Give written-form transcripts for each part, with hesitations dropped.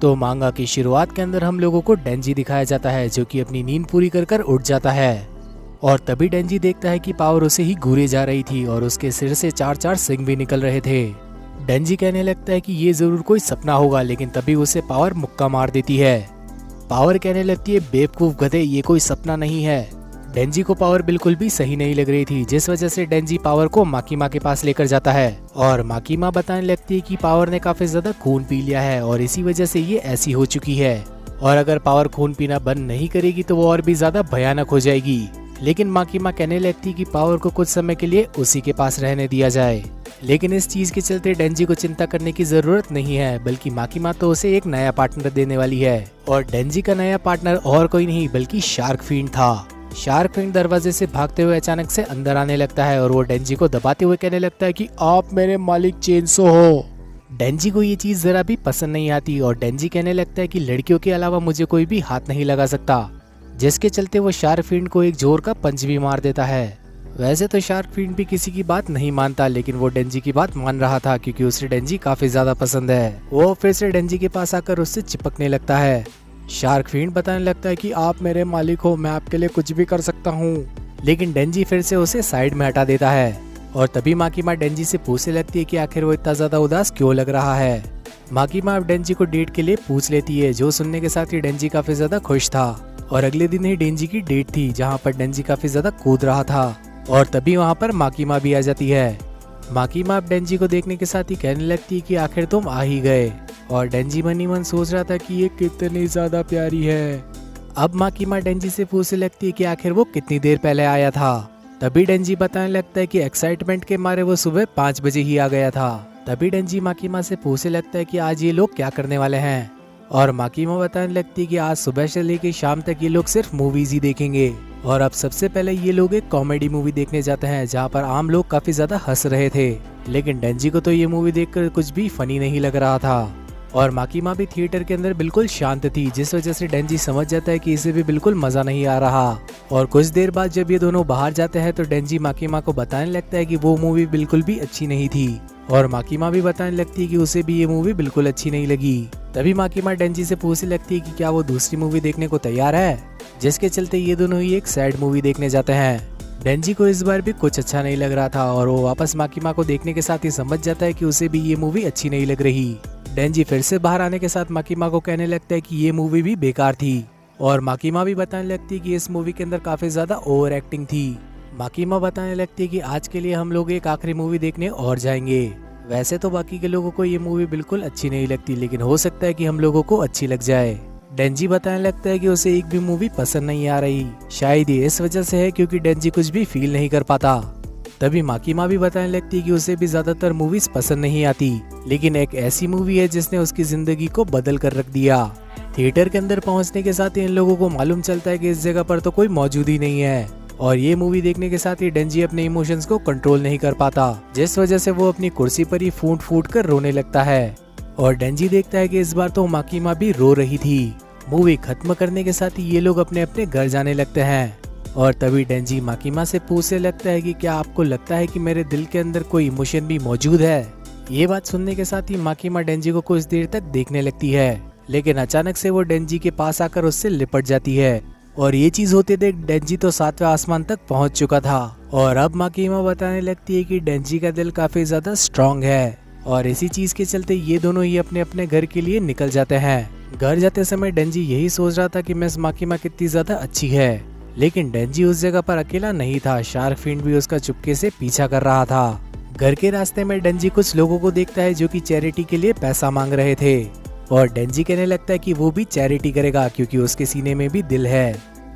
तो मांगा की शुरुआत के अंदर हम लोगों को डेंजी दिखाया जाता है जो कि अपनी नींद पूरी कर उठ जाता है और तभी डेंजी देखता है कि पावर उसे ही घूरे जा रही थी और उसके सिर से 4-4 सिंग भी निकल रहे थे। डेंजी कहने लगता है कि ये जरूर कोई सपना होगा, लेकिन तभी उसे पावर मुक्का मार देती है। पावर कहने लगती है बेवकूफ गधे, ये कोई सपना नहीं है। डेंजी को पावर बिल्कुल भी सही नहीं लग रही थी, जिस वजह से डेंजी पावर को माकीमा के पास लेकर जाता है और माकीमा बताने लगती है कि पावर ने काफी ज्यादा खून पी लिया है और इसी वजह से ये ऐसी हो चुकी है और अगर पावर खून पीना बंद नहीं करेगी तो वो और भी ज्यादा भयानक हो जाएगी। लेकिन माकीमा कहने लगती कि पावर को कुछ समय के लिए उसी के पास रहने दिया जाए, लेकिन इस चीज के चलते डेंजी को चिंता करने की जरूरत नहीं है, बल्कि माकीमा तो उसे एक नया पार्टनर देने वाली है और डेंजी का नया पार्टनर और कोई नहीं बल्कि शार्क फिन था। शार्क फिन दरवाजे से भागते हुए अचानक से अंदर आने लगता है और वो डेंजी को दबाते हुए कहने लगता है कि आप मेरे मालिक चेनसो हो। डेंजी को ये चीज जरा भी पसंद नहीं आती और डेंजी कहने लगता है कि लड़कियों के अलावा मुझे कोई भी हाथ नहीं लगा सकता, जिसके चलते वो शार्क फिन को एक जोर का पंच भी मार देता है। वैसे तो शार्क फिन भी किसी की बात नहीं मानता, लेकिन वो डेंजी की बात मान रहा था क्योंकि उसे डेंजी काफी ज्यादा पसंद है। वो फिर से डेंजी के पास आकर उससे चिपकने लगता है। शार्क फिन बताने लगता है कि आप मेरे मालिक हो, मैं आपके लिए कुछ भी कर सकता हूँ, लेकिन डेंजी फिर से उसे साइड में हटा देता है और तभी माकीमा डेंजी से पूछने लगती है कि आखिर वो इतना ज्यादा उदास क्यों लग रहा है। माकीमा अब डेंजी को डेट के लिए पूछ लेती है, जो सुनने के साथ ही डेंजी काफी ज्यादा खुश था और अगले दिन ही डेंजी की डेट थी जहाँ पर डेंजी काफी ज्यादा कूद रहा था और तभी वहाँ पर माकीमा भी आ जाती है। माकीमा अब डेंजी को देखने के साथ ही कहने लगती है कि आखिर तुम आ ही गए और डेंजी मन ही मन सोच रहा था कि ये कितनी ज्यादा प्यारी है। अब माकीमा डेंजी से पूछने लगती है कि आखिर वो कितनी देर पहले आया था। तभी डेंजी बताने लगता है कि एक्साइटमेंट के मारे वो सुबह 5 बजे ही आ गया था। तभी डेंजी माकीमा से पूछने लगता है कि आज ये लोग क्या करने वाले हैं और माकीमा बताने लगती है कि आज सुबह से लेकर शाम तक ये लोग सिर्फ मूवीज ही देखेंगे और अब सबसे पहले ये लोग एक कॉमेडी मूवी देखने जाते हैं जहाँ पर आम लोग काफी ज्यादा हंस रहे थे, लेकिन डेंजी को तो ये मूवी देखकर कुछ भी फनी नहीं लग रहा था और माकीमा भी थिएटर के अंदर बिल्कुल शांत थी, जिस वजह से डेंजी समझ जाता है कि इसे भी बिल्कुल मजा नहीं आ रहा। और कुछ देर बाद जब ये दोनों बाहर जाते हैं तो डेंजी माकीमा को बताने लगता है कि वो मूवी बिल्कुल भी अच्छी नहीं थी और माकीमा भी बताने लगती है कि उसे भी ये मूवी बिल्कुल अच्छी नहीं लगी। तभी माकीमा डेंजी से पूछने लगती है कि क्या वो दूसरी मूवी देखने को तैयार है, जिसके चलते ये दोनों ही एक सैड मूवी देखने जाते हैं। डेंजी को इस बार भी कुछ अच्छा नहीं लग रहा था और वो वापस माकीमा को देखने के साथ ही समझ जाता है कि उसे भी ये मूवी अच्छी नहीं लग रही। डेंजी फिर से बाहर आने के साथ माकीमा को कहने लगता है कि ये मूवी भी बेकार थी और माकीमा भी बताने लगती है कि इस मूवी के अंदर काफी ज्यादा ओवर एक्टिंग थी। माकीमा बताने लगती है कि आज के लिए हम लोग एक आखिरी मूवी देखने और जाएंगे। वैसे तो बाकी के लोगों को ये मूवी बिल्कुल अच्छी नहीं लगती, लेकिन हो सकता है कि हम लोगों को अच्छी लग जाए। डेंजी बताने लगता है कि उसे एक भी मूवी पसंद नहीं आ रही, शायद ये इस वजह से है क्योंकि डेंजी कुछ भी फील नहीं कर पाता। तभी माकीमा भी बताने लगती है कि उसे भी ज्यादातर मूवीज पसंद नहीं आती, लेकिन एक ऐसी मूवी है जिसने उसकी जिंदगी को बदल कर रख दिया। थिएटर के अंदर पहुंचने के साथ ही इन लोगों को मालूम चलता है कि इस जगह पर तो कोई मौजूद ही नहीं है और ये मूवी देखने के साथ ही डेंजी अपने इमोशंस को कंट्रोल नहीं कर पाता, जिस वजह से वो अपनी कुर्सी पर ही फूट फूट कर रोने लगता है और डेंजी देखता है कि इस बार तो माकीमा भी रो रही थी। मूवी खत्म करने के साथ ही ये लोग अपने अपने घर जाने लगते हैं और तभी डेंजी माकीमा से पूछने लगता है कि क्या आपको लगता है कि मेरे दिल के अंदर कोई इमोशन भी मौजूद है। ये बात सुनने के साथ ही माकीमा डेंजी को कुछ देर तक देखने लगती है, लेकिन अचानक से वो डेंजी के पास आकर उससे लिपट जाती है और ये चीज होते देख डेंजी तो 7वें आसमान तक पहुंच चुका था और अब माकीमा बताने लगती है कि डेंजी का दिल काफी ज्यादा स्ट्रॉन्ग है और इसी चीज के चलते ये दोनों ही अपने अपने घर के लिए निकल जाते हैं। घर जाते समय डेंजी यही सोच रहा था कि मिस माकीमा कितनी ज्यादा अच्छी है, लेकिन डेंजी उस जगह पर अकेला नहीं था, शार्क फिन भी उसका चुपके से पीछा कर रहा था। घर के रास्ते में डेंजी कुछ लोगों को देखता है जो कि चैरिटी के लिए पैसा मांग रहे थे और डेंजी कहने लगता है कि वो भी चैरिटी करेगा क्योंकि उसके सीने में भी दिल है।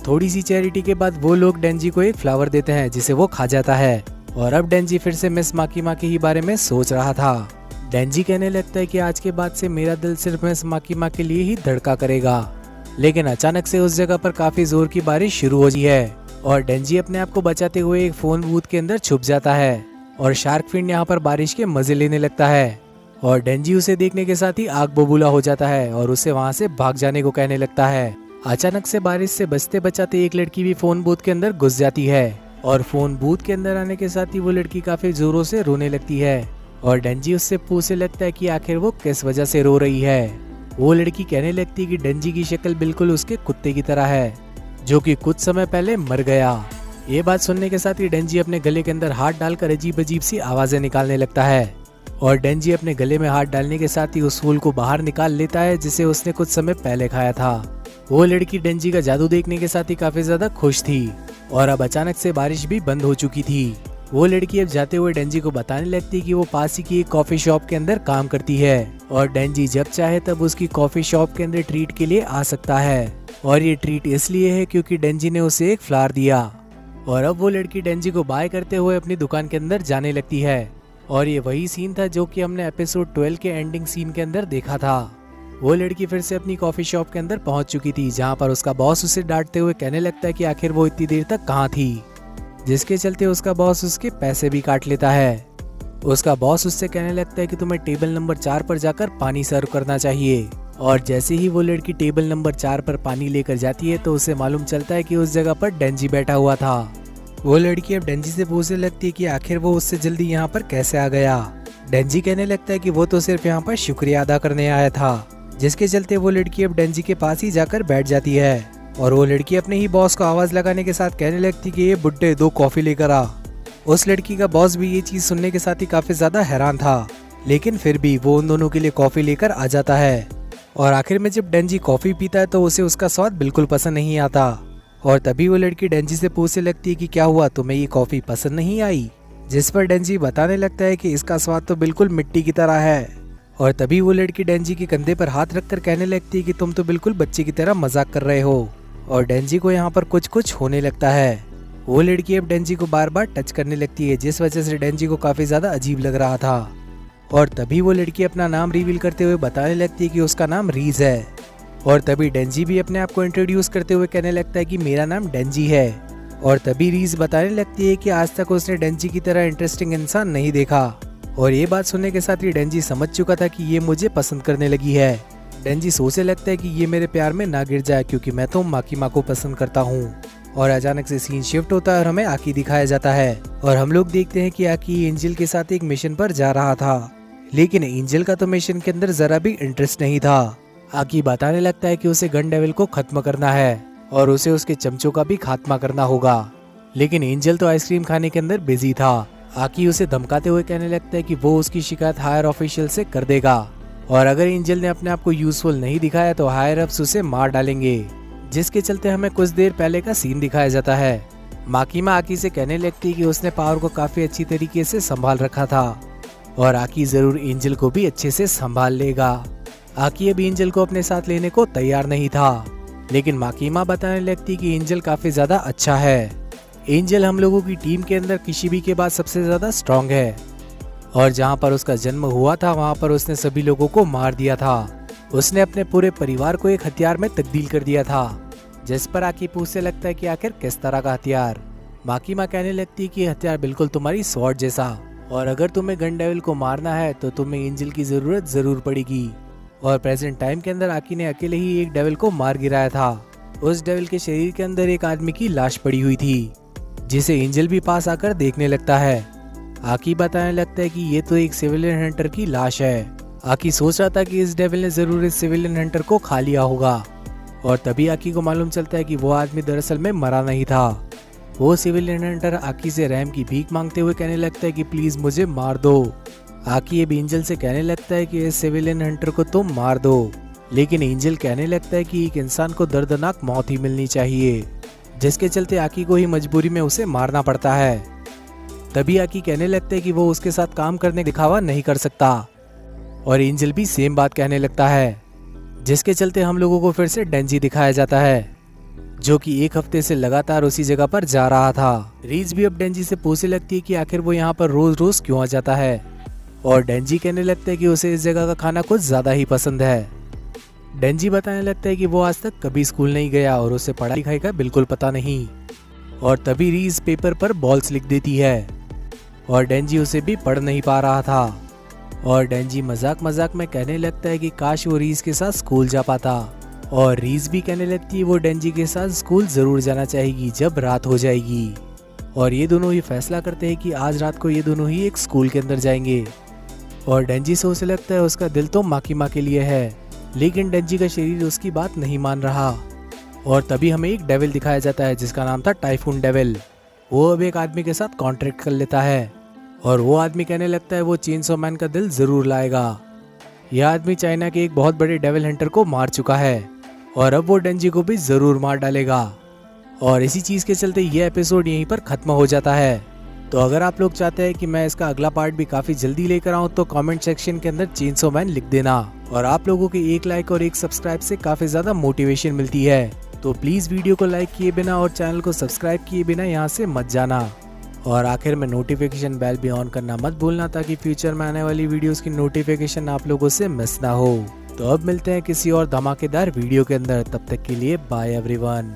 थोड़ी सी चैरिटी के बाद वो लोग डेंजी को एक फ्लावर देते हैं जिसे वो खा जाता है और अब डेंजी फिर से मिस माकीमा के ही बारे में सोच रहा था। डेंजी कहने लगता है कि आज के बाद से मेरा दिल सिर्फ मिस माकीमा के लिए ही धड़का करेगा, लेकिन अचानक से उस जगह पर काफी जोर की बारिश शुरू हो गई है और डेंजी अपने आप को बचाते हुए एक फोन बूथ के अंदर छुप जाता है और शार्क फिन यहाँ पर बारिश के मजे लेने लगता है और डेंजी उसे देखने के साथ ही आग बबूला हो जाता है और उसे वहाँ से भाग जाने को कहने लगता है। अचानक से बारिश से बचते बचाते एक लड़की भी फोन बूथ के अंदर घुस जाती है और फोन बूथ के अंदर आने के साथ ही वो लड़की काफी जोरों से रोने लगती है और डेंजी उससे पूछने लगता है कि आखिर वो किस वजह से रो रही है। वो लड़की कहने लगती है कि डेंजी की शक्ल बिल्कुल उसके कुत्ते की तरह है, जो कि कुछ समय पहले मर गया। ये बात सुनने के साथ ही डेंजी अपने गले के अंदर हाथ डालकर अजीब अजीब सी आवाजें निकालने लगता है और डेंजी अपने गले में हाथ डालने के साथ ही उस फूल को बाहर निकाल लेता है जिसे उसने कुछ समय पहले खाया था। वो लड़की डेंजी का जादू देखने के साथ ही काफी ज्यादा खुश थी और अब अचानक से बारिश भी बंद हो चुकी थी। वो लड़की अब जाते हुए डेंजी को बताने लगती है कि वो पास ही की एक कॉफी शॉप के अंदर काम करती है और डेंजी जब चाहे तब उसकी कॉफी शॉप के अंदर ट्रीट के लिए आ सकता है। और ये ट्रीट इसलिए है क्योंकि डेंजी ने उसे एक फ्लावर दिया। और अब वो लड़की डेंजी को बाय करते हुए अपनी दुकान के अंदर जाने लगती है और ये वही सीन था जो कि हमने एपिसोड 12 के एंडिंग सीन के अंदर देखा था। वो लड़की फिर से अपनी कॉफी शॉप के अंदर पहुंच चुकी थी, जहां पर उसका बॉस उसे डांटते हुए कहने लगता है कि आखिर वो इतनी देर तक कहां थी, जिसके चलते उसका बॉस उसके पैसे भी काट लेता है। उसका बॉस उससे कहने लगता है कि तुम्हें टेबल नंबर 4 पर जाकर पानी सर्व करना चाहिए। और जैसे ही वो लड़की टेबल नंबर 4 पर पानी लेकर जाती है तो उसे मालूम चलता है कि उस जगह पर डेंजी बैठा हुआ था। वो लड़की अब डेंजी से पूछने लगती है कि आखिर वो उससे जल्दी यहाँ पर कैसे आ गया। डेंजी कहने लगता है कि वो तो सिर्फ यहाँ पर शुक्रिया अदा करने आया था, जिसके चलते वो लड़की अब डेंजी के पास ही जाकर बैठ जाती है। और वो लड़की अपने ही बॉस को आवाज लगाने के साथ कहने लगती कि ये बुड्ढे 2 कॉफी लेकर आ। उस लड़की का बॉस भी ये चीज सुनने के साथ ही काफी ज्यादा हैरान था, लेकिन फिर भी वो उन दोनों के लिए कॉफी लेकर आ जाता है। और आखिर में जब डेंजी कॉफी पीता है तो उसे उसका स्वाद बिल्कुल पसंद नहीं आता। और तभी वो लड़की डेंजी से पूछने लगती है कि क्या हुआ, तुम्हें ये कॉफी पसंद नहीं आई। जिस पर डेंजी बताने लगता है कि इसका स्वाद तो बिल्कुल मिट्टी की तरह है। और तभी वो लड़की डेंजी के कंधे पर हाथ रखकर कहने लगती है कि तुम तो बिल्कुल बच्चे की तरह मजाक कर रहे हो। और डेंजी को यहाँ पर कुछ होने लगता है। वो लड़की अब डेंजी को बार बार टच करने लगती है, जिस वजह से डेंजी को काफी ज्यादा अजीब लग रहा था। और तभी वो लड़की अपना नाम रिवील करते हुए बताने लगती है कि उसका नाम रीज है। और तभी डेंजी भी अपने आप को इंट्रोड्यूस करते हुए कहने लगता है कि मेरा नाम डेंजी है। और तभी रीज बताने लगती है कि आज तक उसने डेंजी की तरह इंटरेस्टिंग इंसान नहीं देखा। और ये बात सुनने के साथ ही डेंजी समझ चुका था कि ये मुझे पसंद करने लगी है। डेंजी सोचने लगता है कि ये मेरे प्यार में ना गिर जाए, क्योंकि मैं तो माकीमा को पसंद करता हूँ। और अचानक से सीन शिफ्ट होता है और हमें आकी दिखाया जाता है और हम लोग देखते हैं कि आकी एंजल के साथ एक मिशन पर जा रहा था, लेकिन एंजल का तो मिशन के अंदर जरा भी इंटरेस्ट नहीं था। आकी बताने लगता है कि उसे गन डेविल को खत्म करना है और उसे उसके चमचों का भी खात्मा करना होगा, लेकिन एंजल तो आइसक्रीम खाने के अंदर बिजी था। आकी उसे धमकाते हुए कहने लगता है कि वो उसकी शिकायत हायर ऑफिशियल से कर देगा और अगर एंजल ने अपने आप को यूजफुल नहीं दिखाया तो हायर अप्स उसे मार डालेंगे, जिसके चलते हमें कुछ देर पहले का सीन दिखाया जाता है। माकीमा आकी से कहने लगती है कि उसने पावर को काफी अच्छी तरीके से संभाल रखा था और आकी जरूर एंजल को भी अच्छे से संभाल लेगा। आकी अब एंजल को अपने साथ लेने को तैयार नहीं था, लेकिन माकीमा बताने लगती कि एंजल काफी ज्यादा अच्छा है। एंजल हम लोगों की टीम के अंदर किसी भी के बाद सबसे ज्यादा स्ट्रांग है और जहाँ पर उसका जन्म हुआ था वहाँ पर उसने सभी लोगों को मार दिया था। उसने अपने पूरे परिवार को एक हथियार में तब्दील कर दिया था, जिस पर आकी पूछने लगता है कि आखिर किस तरह का हथियार। माकीमा कहने लगती है कि हथियार बिल्कुल तुम्हारी स्वॉर्ड जैसा, और अगर तुम्हें गन डेविल को मारना है तो तुम्हें एंजल की जरूरत जरूर पड़ेगी। और प्रेजेंट टाइम के अंदर आकी ने अकेले ही एक डेविल को मार गिराया था। उस डेविल के शरीर के अंदर एक आदमी की लाश पड़ी हुई थी, जिसे एंजल भी पास आकर देखने लगता है। आकी बताने लगता है कि ये तो एक सिविलियन हंटर की लाश है। आकी सोच रहा था कि इस डेविल ने जरूर इस सिविलियन हंटर को खा लिया होगा और तभी आकी को मालूम चलता है कि वो आदमी दरअसल में मरा नहीं था। वो सिविलियन हंटर आकी से रहम की भीख मांगते हुए कहने लगता है कि प्लीज मुझे मार दो। आकी अब एंजल से कहने लगता है कि इस सिविलियन हंटर को तुम मार दो, लेकिन एंजल कहने लगता है कि एक इंसान को दर्दनाक मौत ही मिलनी चाहिए, जिसके चलते आकी को ही मजबूरी में उसे मारना पड़ता है। तभी आकी कहने लगता है कि वो उसके साथ काम करने दिखावा नहीं कर सकता और एंजल भी सेम बात कहने लगता है, जिसके चलते हम लोगों को फिर से डेंजी दिखाया जाता है, जो कि एक हफ्ते से लगातार उसी जगह पर जा रहा था। रीज भी अब डेंजी से पूछने लगती है कि आखिर वो यहाँ पर रोज रोज क्यों आ जाता है और डेंजी कहने लगता है कि उसे इस जगह का खाना कुछ ज्यादा ही पसंद है। डेंजी बताने लगता है कि वो आज तक कभी स्कूल नहीं गया और उसे पढ़ाई लिखाई का बिल्कुल पता नहीं। और तभी रीज पेपर पर बॉल्स लिख देती है और डेंजी उसे भी पढ़ नहीं पा रहा था। और डेंजी मजाक मजाक में कहने लगता है कि काश वो रीज के साथ स्कूल जा पाता, और रीज भी कहने लगती है वो डेंजी के साथ स्कूल जरूर जाना चाहेगी जब रात हो जाएगी। और ये दोनों ही फैसला करते हैं कि आज रात को ये दोनों ही एक स्कूल के अंदर जाएंगे। और डेंजी से उसे लगता है उसका दिल तो माकीमा के लिए है, लेकिन डेंजी का शरीर उसकी बात नहीं मान रहा। और तभी हमें एक डेविल दिखाया जाता है जिसका नाम था टाइफून डेविल। वो अब एक आदमी के साथ कॉन्ट्रैक्ट कर लेता है और वो आदमी कहने लगता है वो चेनसॉ मैन का दिल जरूर लाएगा। यह आदमी चाइना के एक बहुत बड़े डेविल हंटर को मार चुका है और अब वो डेंजी को भी जरूर मार डालेगा। और इसी चीज के चलते ये एपिसोड यहीं पर खत्म हो जाता है। तो अगर आप लोग चाहते हैं कि मैं इसका अगला पार्ट भी काफी जल्दी लेकर आऊं तो कमेंट सेक्शन के अंदर चेनसॉ मैन लिख देना। और आप लोगों के एक लाइक और एक सब्सक्राइब से काफी ज्यादा मोटिवेशन मिलती है। तो प्लीज वीडियो को लाइक किए बिना और चैनल को सब्सक्राइब किए बिना यहाँ से मत जाना। और आखिर में नोटिफिकेशन बेल भी ऑन करना मत भूलना ताकि फ्यूचर में आने वाली वीडियोस की नोटिफिकेशन आप लोगों से मिस ना हो। तो अब मिलते हैं किसी और धमाकेदार वीडियो के अंदर, तब तक के लिए बाय एवरीवन।